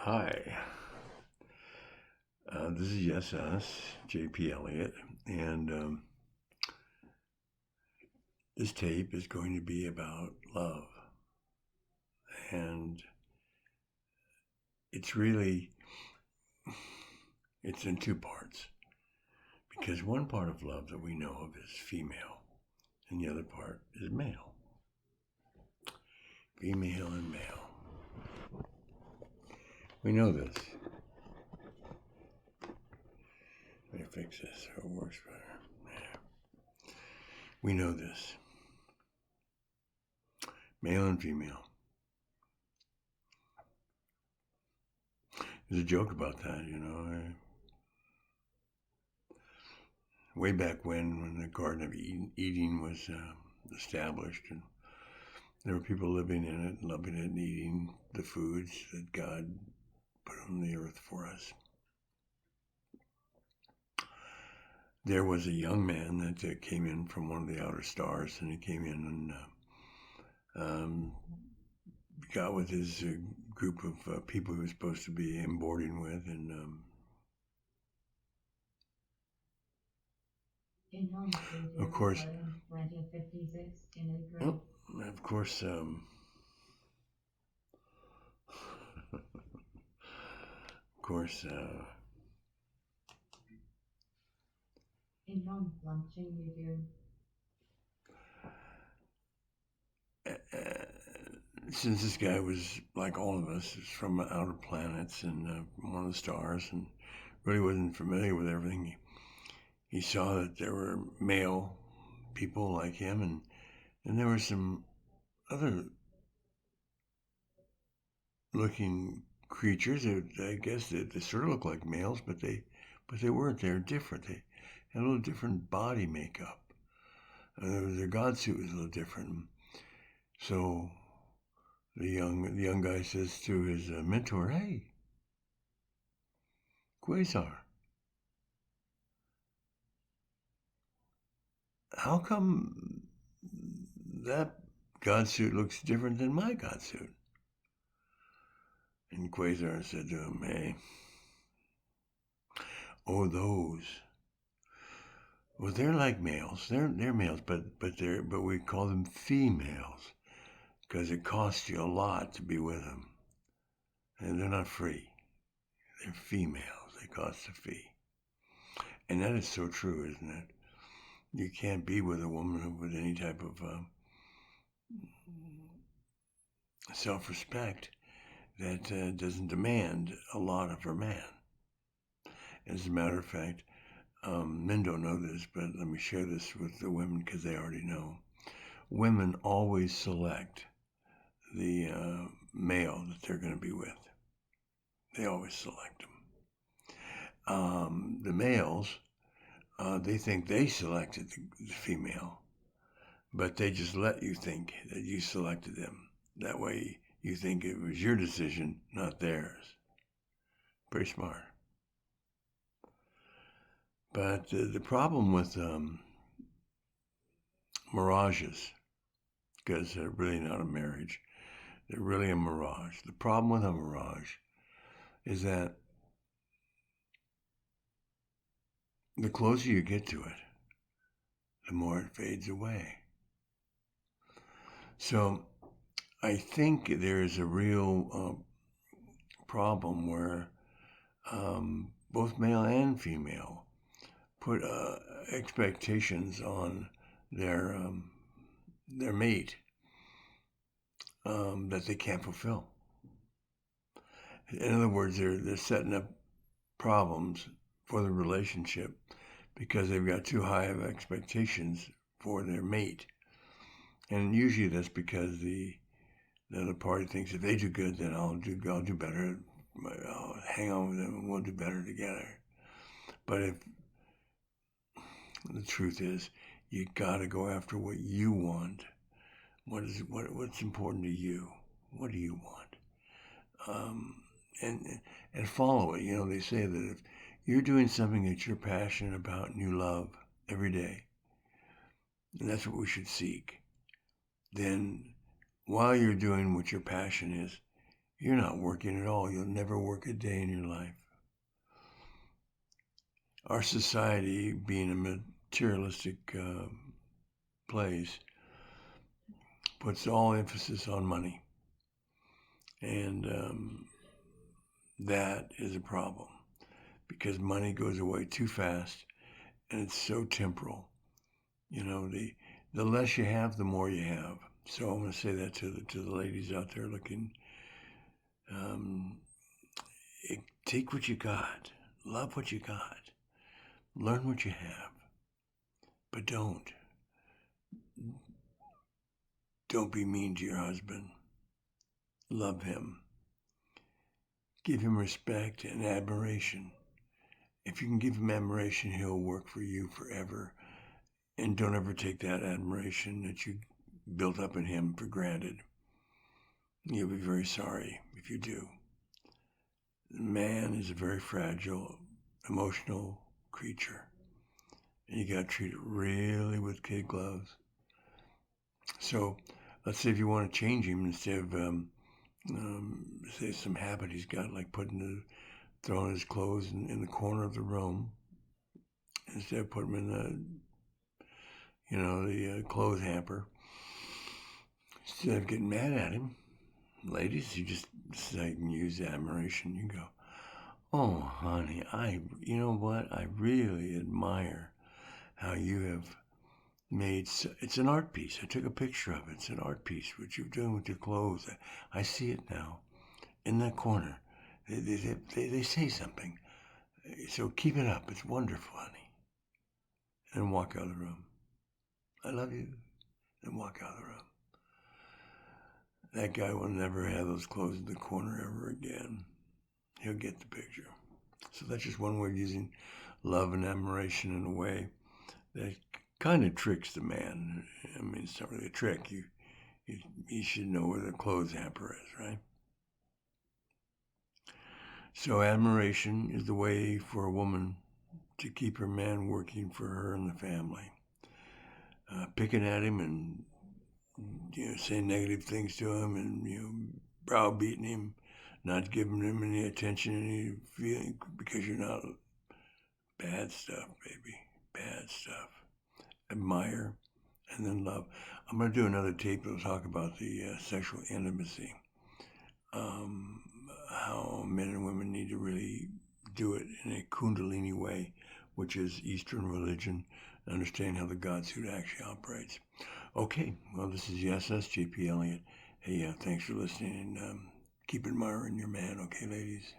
Hi, this is Yes Us, JP Elliott, and this tape is going to be about love. And it's in two parts, because one part of love that we know of is female, and the other part is male. Female and male. We know this. Let me fix this so it works better. Yeah. We know this. Male and female. There's a joke about that, way back when the Garden of Eden was established, and there were people living in it, loving it, and eating the foods that God put on the earth for us. There was a young man that came in from one of the outer stars, and he came in and got with his group of people he was supposed to be boarding with, and of course, since this guy was like all of us, was from outer planets and one of the stars, and really wasn't familiar with everything, he saw that there were male people like him, and there were some other looking creatures that I guess they sort of look like males, but they weren't. They were different. They had a little different body makeup. Their god suit was a little different. So the young guy says to his mentor, "Hey, Quasar, how come that god suit looks different than my god suit?" And Quasar said to him, "Hey, oh, those. Well, they're like males. They're males, but we call them females because it costs you a lot to be with them, and they're not free. They're females. They cost a fee." And that is so true, isn't it? You can't be with a woman with any type of self-respect that doesn't demand a lot of her man. As a matter of fact, men don't know this, but let me share this with the women because they already know. Women always select the male that they're going to be with. They always select them. The males, they think they selected the female, but they just let you think that you selected them. That way you think it was your decision, not theirs. Pretty smart. But the problem with mirages, because they're really not a marriage, they're really a mirage. The problem with a mirage is that the closer you get to it, the more it fades away. So I think there is a real problem where both male and female put expectations on their mate that they can't fulfill. In other words, they're setting up problems for the relationship because they've got too high of expectations for their mate. And usually that's because the other party thinks if they do good, then I'll do better. I'll hang on with them and we'll do better together. But if the truth is, you gotta go after what you want. What's important to you? What do you want? And follow it. They say that if you're doing something that you're passionate about and you love every day, and that's what we should seek, then while you're doing what your passion is, you're not working at all. You'll never work a day in your life. Our society, being a materialistic place, puts all emphasis on money. And that is a problem because money goes away too fast and it's so temporal. You know, the less you have, the more you have. So I'm going to say that to the ladies out there looking. Take what you got. Love what you got. Learn what you have. But don't be mean to your husband. Love him. Give him respect and admiration. If you can give him admiration, he'll work for you forever. And don't ever take that admiration that you built up in him for granted. You'll be very sorry if you do. Man is a very fragile, emotional creature. And you got to treat it really with kid gloves. So let's say if you want to change him, instead of say some habit he's got, like throwing his clothes in the corner of the room, instead of putting them in the clothes hamper. Instead of getting mad at him, ladies, you just can use admiration. You go, oh, honey, you know what? I really admire how you have made, it's an art piece. I took a picture of it. It's an art piece, what you're doing with your clothes. I see it now in that corner. They say something. So keep it up. It's wonderful, honey. And walk out of the room. I love you. And walk out of the room. That guy will never have those clothes in the corner ever again. He'll get the picture. So that's just one way of using love and admiration in a way that kind of tricks the man. I mean, it's not really a trick. You should know where the clothes hamper is, right? So admiration is the way for a woman to keep her man working for her and the family. Picking at him and saying negative things to him and browbeating him, not giving him any attention, any feeling, because you're not. Bad stuff, baby. Bad stuff. Admire and then love. I'm going to do another tape that'll talk about the sexual intimacy. How men and women need to really do it in a kundalini way, which is Eastern religion, and understand how the God suit actually operates. Okay, well, this is JP Elliott. Hey, thanks for listening, and keep admiring your man, okay, ladies?